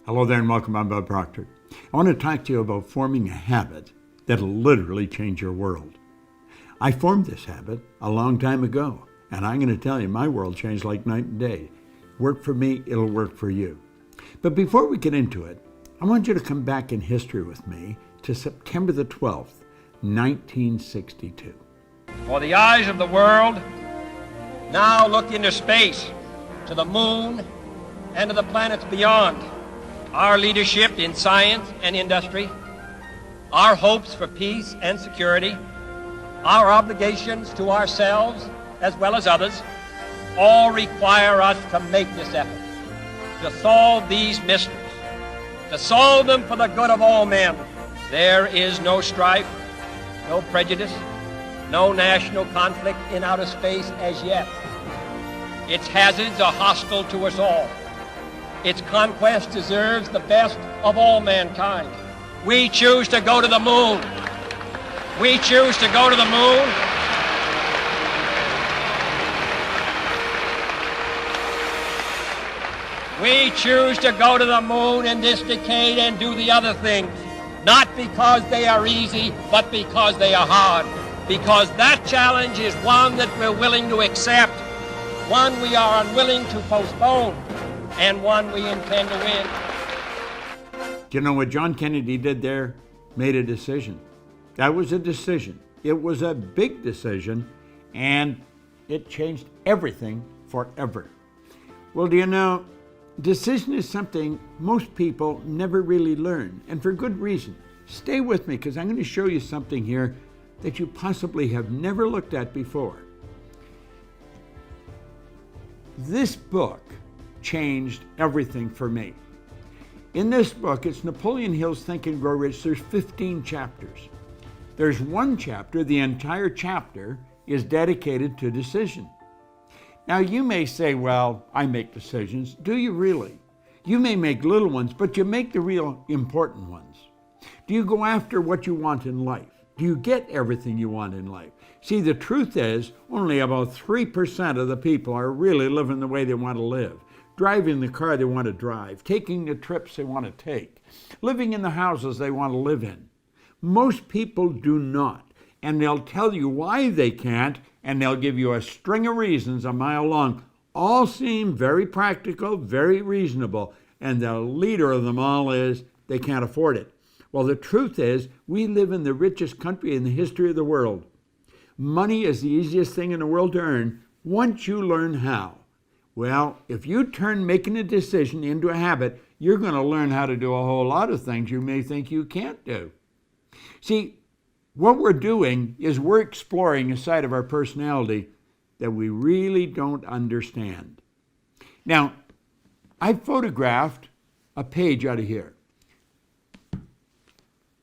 Hello there and welcome. I'm Bob Proctor. I want to talk to you about forming a habit that'll literally change your world. I formed this habit a long time ago, and I'm going to tell you, my world changed like night and day. Work for me, it'll work for you. But before we get into it, I want you to come back in history with me to September the 12th, 1962. For the eyes of the world now look into space, to the moon, and to the planets beyond. Our leadership in science and industry, our hopes for peace and security, our obligations to ourselves as well as others, all require us to make this effort, to solve these mysteries, to solve them for the good of all men. There is no strife, no prejudice, no national conflict in outer space as yet. Its hazards are hostile to us all. Its conquest deserves the best of all mankind. We choose to go to the moon. We choose to go to the moon. We choose to go to the moon in this decade and do the other things, not because they are easy, but because they are hard. Because that challenge is one that we're willing to accept, one we are unwilling to postpone, and one we intend to win. Do you know what John Kennedy did there? Made a decision. That was a decision. It was a big decision, and it changed everything forever. Well, do you know, decision is something most people never really learn, and for good reason. Stay with me, because I'm going to show you something here that you possibly have never looked at before. This book changed everything for me. In this book, it's Napoleon Hill's Think and Grow Rich. There's 15 chapters. There's one chapter, the entire chapter is dedicated to decision. Now you may say, well, I make decisions. Do you really? You may make little ones, but you make the real important ones. Do you go after what you want in life? Do you get everything you want in life? See, the truth is, only about 3% of the people are really living the way they want to live, driving the car they want to drive, taking the trips they want to take, living in the houses they want to live in. Most people do not, and they'll tell you why they can't, and they'll give you a string of reasons a mile long. All seem very practical, very reasonable, and the leader of them all is they can't afford it. Well, the truth is, we live in the richest country in the history of the world. Money is the easiest thing in the world to earn once you learn how. Well, if you turn making a decision into a habit, you're going to learn how to do a whole lot of things you may think you can't do. See, what we're doing is we're exploring a side of our personality that we really don't understand. Now, I photographed a page out of here.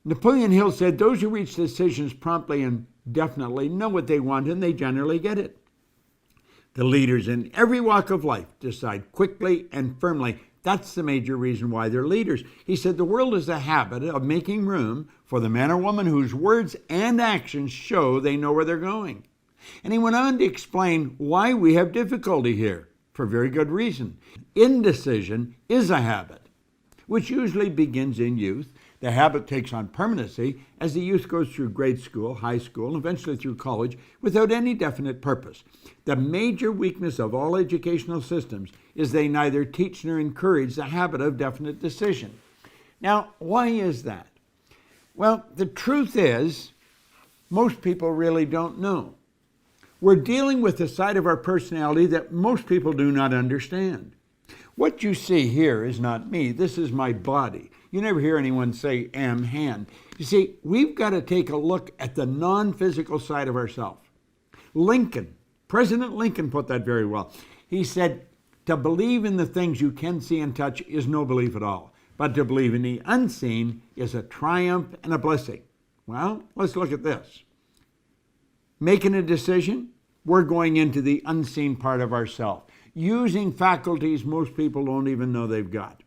Napoleon Hill said, those who reach decisions promptly and definitely know what they want, and they generally get it. The leaders in every walk of life decide quickly and firmly. That's the major reason why they're leaders. He said the world is a habit of making room for the man or woman whose words and actions show they know where they're going. And he went on to explain why we have difficulty here, for very good reason. Indecision is a habit, which usually begins in youth. The habit takes on permanency as the youth goes through grade school, high school, and eventually through college without any definite purpose. The major weakness of all educational systems is they neither teach nor encourage the habit of definite decision. Now, why is that? Well, the truth is, most people really don't know. We're dealing with a side of our personality that most people do not understand. What you see here is not me. This is my body. You never hear anyone say, am hand. You see, we've got to take a look at the non-physical side of ourselves. President Lincoln put that very well. He said, to believe in the things you can see and touch is no belief at all. But to believe in the unseen is a triumph and a blessing. Well, let's look at this. Making a decision, we're going into the unseen part of ourselves, using faculties most people don't even know they've got.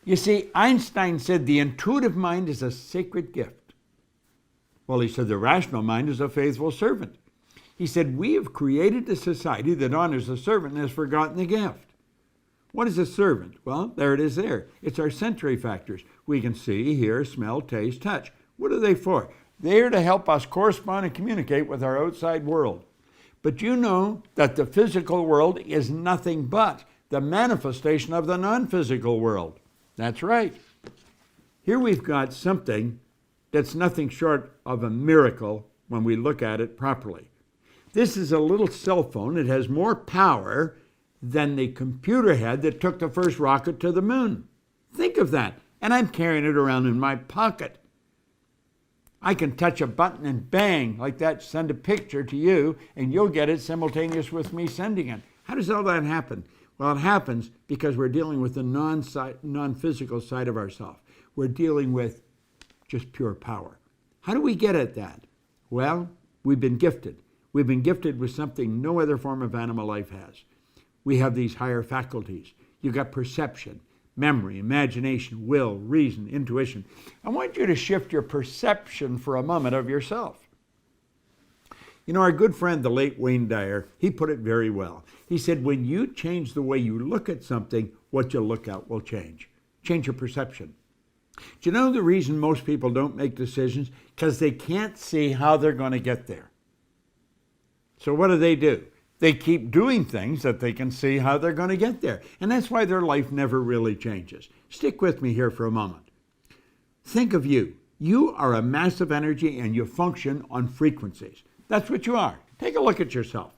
You see, Einstein said the intuitive mind is a sacred gift. Well, he said the rational mind is a faithful servant. He said we have created a society that honors the servant and has forgotten the gift. What is a servant? Well, there it is there. It's our sensory factors. We can see, hear, smell, taste, touch. What are they for? They're to help us correspond and communicate with our outside world. But you know that the physical world is nothing but the manifestation of the non-physical world. That's right. Here we've got something that's nothing short of a miracle when we look at it properly. This is a little cell phone. It has more power than the computer had that took the first rocket to the moon. Think of that. And I'm carrying it around in my pocket. I can touch a button and bang, like that, send a picture to you, and you'll get it simultaneous with me sending it. How does all that happen? Well, it happens because we're dealing with the non-physical side of ourselves. We're dealing with just pure power. How do we get at that? Well, we've been gifted. We've been gifted with something no other form of animal life has. We have these higher faculties. You've got perception, memory, imagination, will, reason, intuition. I want you to shift your perception for a moment of yourself. You know, our good friend, the late Wayne Dyer, he put it very well. He said, when you change the way you look at something, what you look at will change. Change your perception. Do you know the reason most people don't make decisions? Because they can't see how they're going to get there. So what do? They keep doing things that they can see how they're going to get there. And that's why their life never really changes. Stick with me here for a moment. Think of you. You are a mass of energy and you function on frequencies. That's what you are. Take a look at yourself.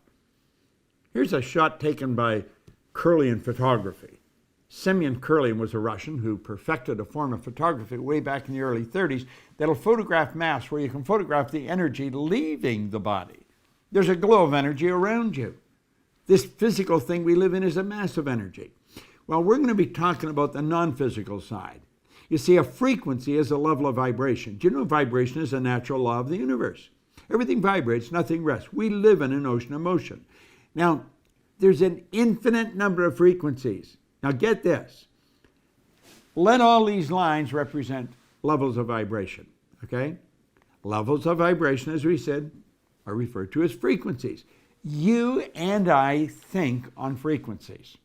Here's a shot taken by Kirlian photography. Semyon Kirlian was a Russian who perfected a form of photography way back in the early 30s that'll photograph mass where you can photograph the energy leaving the body. There's a glow of energy around you. This physical thing we live in is a mass of energy. Well, we're going to be talking about the non-physical side. You see, a frequency is a level of vibration. Do you know vibration is a natural law of the universe? Everything vibrates, nothing rests. We live in an ocean of motion. Now, there's an infinite number of frequencies. Now get this. Let all these lines represent levels of vibration, okay? Levels of vibration, as we said, are referred to as frequencies. You and I think on frequencies,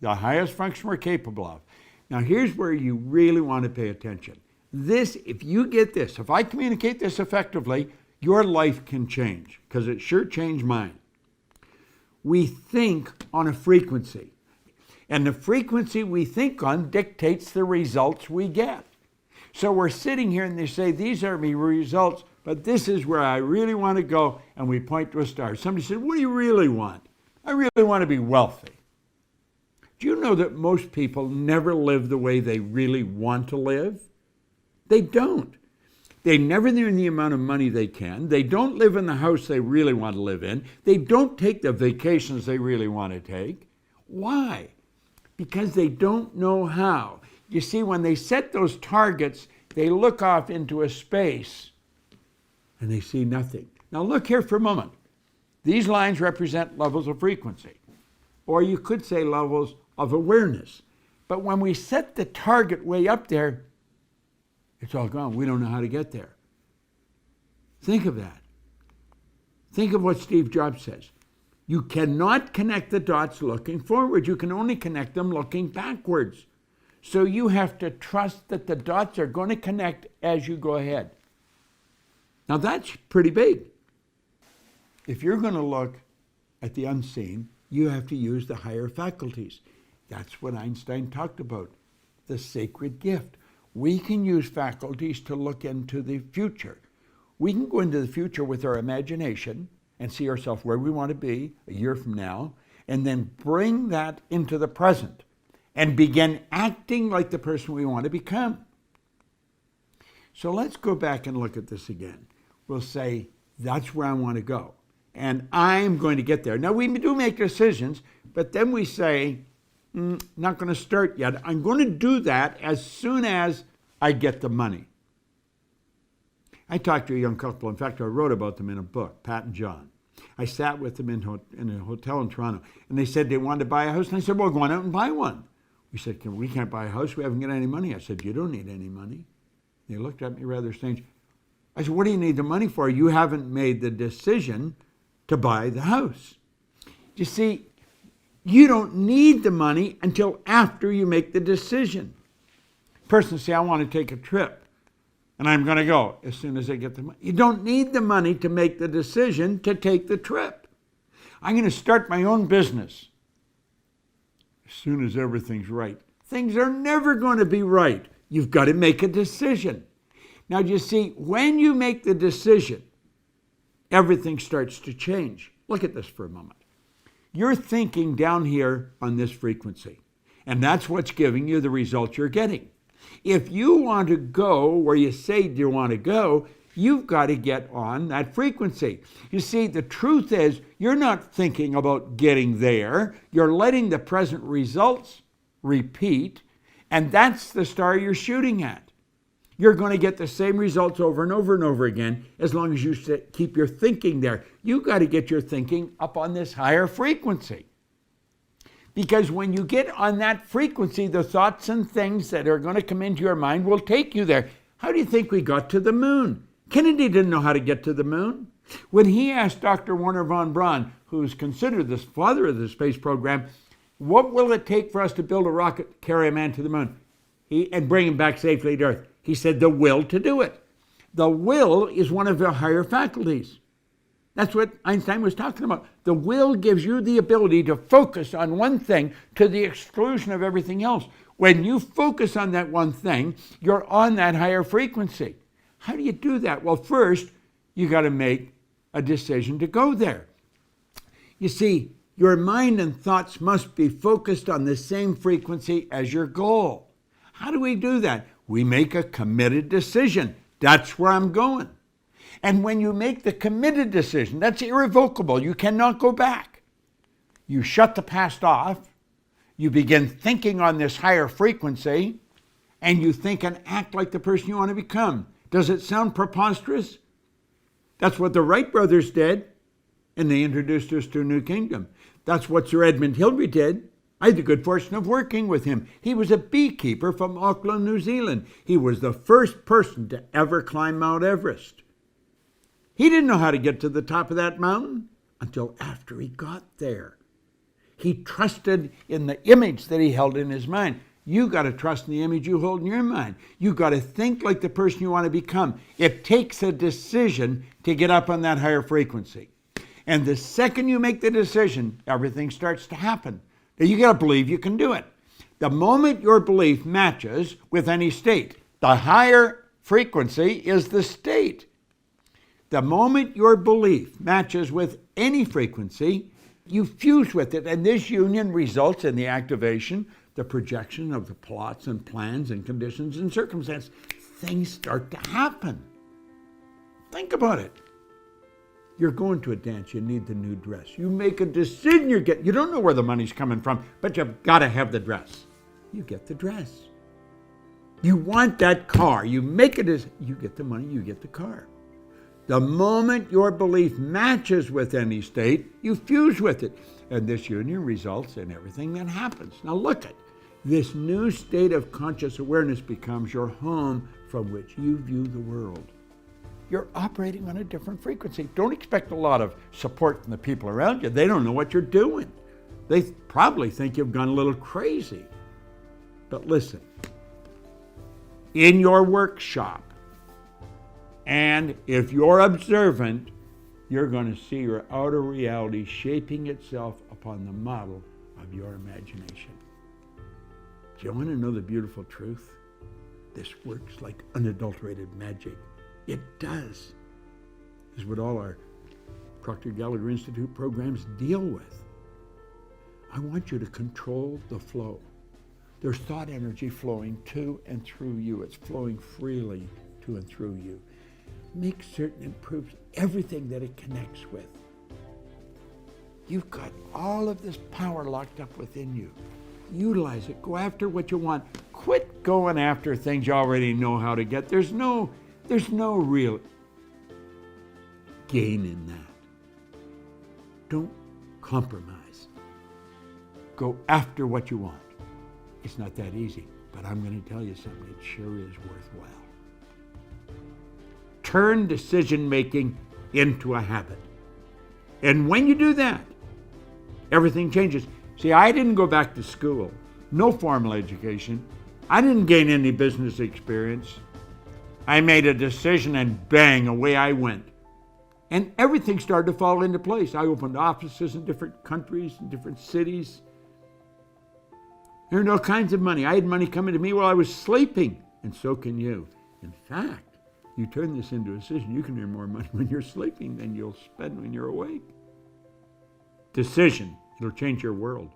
the highest function we're capable of. Now here's where you really want to pay attention. This, if you get this, if I communicate this effectively, your life can change, because it sure changed mine. We think on a frequency, and the frequency we think on dictates the results we get. So we're sitting here and they say, these are my results, but this is where I really want to go, and we point to a star. Somebody said, what do you really want? I really want to be wealthy. Do you know that most people never live the way they really want to live? They don't. They never earn the amount of money they can. They don't live in the house they really want to live in. They don't take the vacations they really want to take. Why? Because they don't know how. You see, when they set those targets, they look off into a space and they see nothing. Now look here for a moment. These lines represent levels of frequency, or you could say levels of awareness. But when we set the target way up there, it's all gone. We don't know how to get there. Think of that. Think of what Steve Jobs says. You cannot connect the dots looking forward. You can only connect them looking backwards. So you have to trust that the dots are going to connect as you go ahead. Now that's pretty big. If you're going to look at the unseen, you have to use the higher faculties. That's what Einstein talked about, the sacred gift. We can use faculties to look into the future. We can go into the future with our imagination and see ourselves where we want to be a year from now, and then bring that into the present and begin acting like the person we want to become. So let's go back and look at this again. We'll say, that's where I want to go, and I'm going to get there. Now, we do make decisions, but then we say, not going to start yet. I'm going to do that as soon as I get the money. I talked to a young couple. In fact, I wrote about them in a book, Pat and John. I sat with them in a hotel in Toronto, and they said they wanted to buy a house. And I said, well, go on out and buy one. We said, we can't buy a house. We haven't got any money. I said, you don't need any money. They looked at me rather strange. I said, what do you need the money for? You haven't made the decision to buy the house. You see, You don't need the money until after you make the decision. Person say, I want to take a trip, and I'm going to go as soon as I get the money. You don't need the money to make the decision to take the trip. I'm going to start my own business as soon as everything's right. Things are never going to be right. You've got to make a decision. Now, you see, when you make the decision, everything starts to change. Look at this for a moment. You're thinking down here on this frequency, and that's what's giving you the results you're getting. If you want to go where you say you want to go, you've got to get on that frequency. You see, the truth is, you're not thinking about getting there. You're letting the present results repeat, and that's the star you're shooting at. You're going to get the same results over and over and over again as long as you keep your thinking there. You've got to get your thinking up on this higher frequency. Because when you get on that frequency, the thoughts and things that are going to come into your mind will take you there. How do you think we got to the moon? Kennedy didn't know how to get to the moon. When he asked Dr. Wernher von Braun, who's considered the father of the space program, what will it take for us to build a rocket, carry a man to the moon, and bring him back safely to Earth? He said the will to do it. The will is one of the higher faculties. That's what Einstein was talking about. The will gives you the ability to focus on one thing to the exclusion of everything else. When you focus on that one thing, you're on that higher frequency. How do you do that? Well, first, you got to make a decision to go there. You see, your mind and thoughts must be focused on the same frequency as your goal. How do we do that? We make a committed decision. That's where I'm going. And when you make the committed decision, that's irrevocable. You cannot go back. You shut the past off. You begin thinking on this higher frequency, and you think and act like the person you want to become. Does it sound preposterous? That's what the Wright brothers did, and they introduced us to a new kingdom. That's what Sir Edmund Hillary did. I had the good fortune of working with him. He was a beekeeper from Auckland, New Zealand. He was the first person to ever climb Mount Everest. He didn't know how to get to the top of that mountain until after he got there. He trusted in the image that he held in his mind. You got to trust in the image you hold in your mind. You got to think like the person you want to become. It takes a decision to get up on that higher frequency. And the second you make the decision, everything starts to happen. Now you got to believe you can do it. The moment your belief matches with any state, the higher frequency is the state. The moment your belief matches with any frequency, you fuse with it, and this union results in the activation, the projection of the plots and plans and conditions and circumstances. Things start to happen. Think about it. You're going to a dance, you need the new dress. You make a decision, you don't know where the money's coming from, but you've got to have the dress. You get the dress. You want that car, you make a decision, you get the money, you get the car. The moment your belief matches with any state, you fuse with it. And this union results in everything that happens. Now look at this new state of conscious awareness becomes your home from which you view the world. You're operating on a different frequency. Don't expect a lot of support from the people around you. They don't know what you're doing. They probably think you've gone a little crazy. But listen, in your workshop, and if you're observant, you're going to see your outer reality shaping itself upon the model of your imagination. Do you want to know the beautiful truth? This works like unadulterated magic. It does. This is what all our Proctor Gallagher Institute programs deal with. I want you to control the flow. There's thought energy flowing to and through you. It's flowing freely to and through you. Make certain it proves everything that it connects with. You've got all of this power locked up within you. Utilize it. Go after what you want. Quit going after things you already know how to get. There's no real gain in that. Don't compromise. Go after what you want. It's not that easy, but I'm going to tell you something. It sure is worthwhile. Turn decision-making into a habit. And when you do that, everything changes. See, I didn't go back to school, no formal education. I didn't gain any business experience. I made a decision and bang, away I went. And everything started to fall into place. I opened offices in different countries, in different cities. Earned all kinds of money. I had money coming to me while I was sleeping, and so can you. In fact, you turn this into a decision, you can earn more money when you're sleeping than you'll spend when you're awake. Decision. It'll change your world.